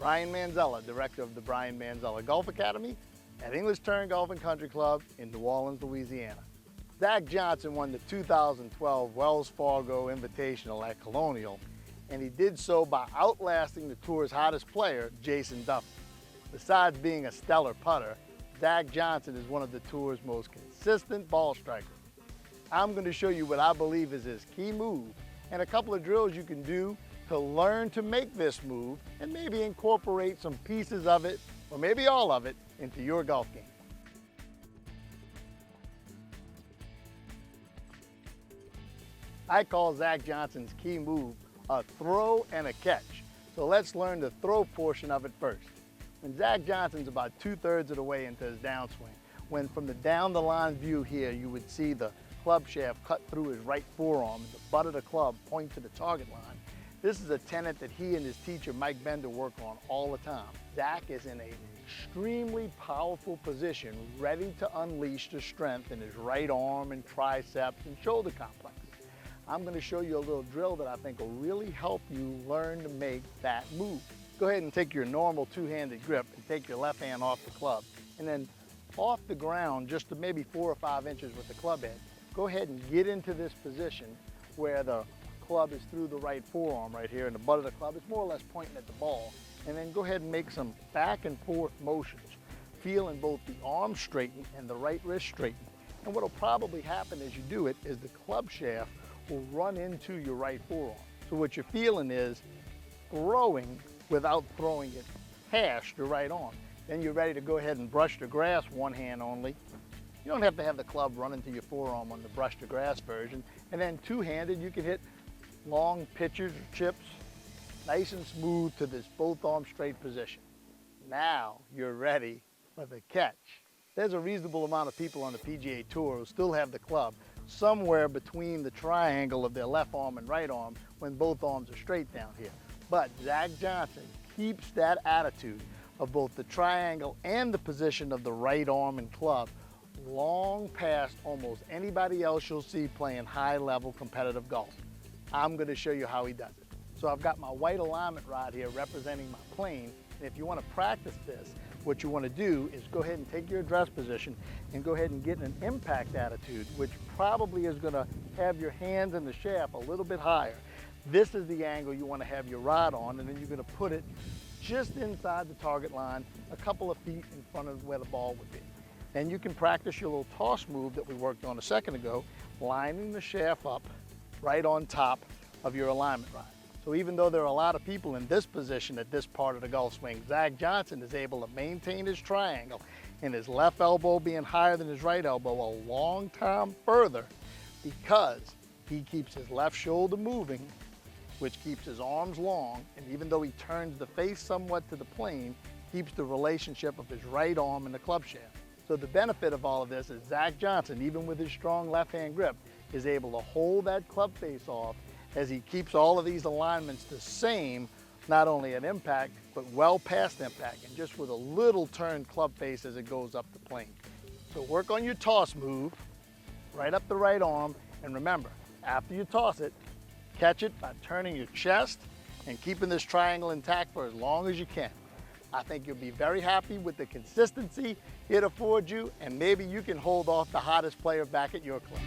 Brian Manzella, director of the Brian Manzella Golf Academy at English Turn Golf and Country Club in New Orleans, Louisiana. Zach Johnson won the 2012 Wells Fargo Invitational at Colonial, and he did so by outlasting the tour's hottest player, Jason Duffy. Besides being a stellar putter, Zach Johnson is one of the tour's most consistent ball strikers. I'm going to show you what I believe is his key move and a couple of drills you can do to learn to make this move and maybe incorporate some pieces of it, or maybe all of it, into your golf game. I call Zach Johnson's key move a throw and a catch. So let's learn the throw portion of it first. When Zach Johnson's about 2/3 of the way into his downswing, when from the down the line view here, you would see the club shaft cut through his right forearm and the butt of the club point to the target line. This is a tenet that he and his teacher, Mike Bender, work on all the time. Zach is in an extremely powerful position, ready to unleash the strength in his right arm and triceps and shoulder complex. I'm going to show you a little drill that I think will really help you learn to make that move. Go ahead and take your normal two-handed grip and take your left hand off the club, and then off the ground just to maybe 4 or 5 inches with the club head. Go ahead and get into this position where the club is through the right forearm right here, and the butt of the club is more or less pointing at the ball. And then go ahead and make some back and forth motions, feeling both the arm straighten and the right wrist straighten. And what will probably happen as you do it is the club shaft will run into your right forearm. So what you're feeling is throwing without throwing it past your right arm. Then you're ready to go ahead and brush the grass one hand only. You don't have to have the club run into your forearm on the brush the grass version. And then two-handed, you can hit long pitches or chips, nice and smooth to this both arm straight position. Now you're ready for the catch. There's a reasonable amount of people on the PGA Tour who still have the club somewhere between the triangle of their left arm and right arm when both arms are straight down here. But Zach Johnson keeps that attitude of both the triangle and the position of the right arm and club long past almost anybody else you'll see playing high-level competitive golf. I'm going to show you how he does it. So I've got my white alignment rod here representing my plane, and if you want to practice this, what you want to do is go ahead and take your address position and go ahead and get an impact attitude, which probably is going to have your hands in the shaft a little bit higher. This is the angle you want to have your rod on, and then you're going to put it just inside the target line, a couple of feet in front of where the ball would be. And you can practice your little toss move that we worked on a second ago, lining the shaft up right on top of your alignment rod. So even though there are a lot of people in this position at this part of the golf swing, Zach Johnson is able to maintain his triangle and his left elbow being higher than his right elbow a long time further because he keeps his left shoulder moving, which keeps his arms long, and even though he turns the face somewhat to the plane, keeps the relationship of his right arm and the club shaft. So the benefit of all of this is Zach Johnson, even with his strong left-hand grip, is able to hold that club face off as he keeps all of these alignments the same, not only at impact, but well past impact, and just with a little turned club face as it goes up the plane. So work on your toss move, right up the right arm, and remember, after you toss it, catch it by turning your chest and keeping this triangle intact for as long as you can. I think you'll be very happy with the consistency it affords you, and maybe you can hold off the hottest player back at your club.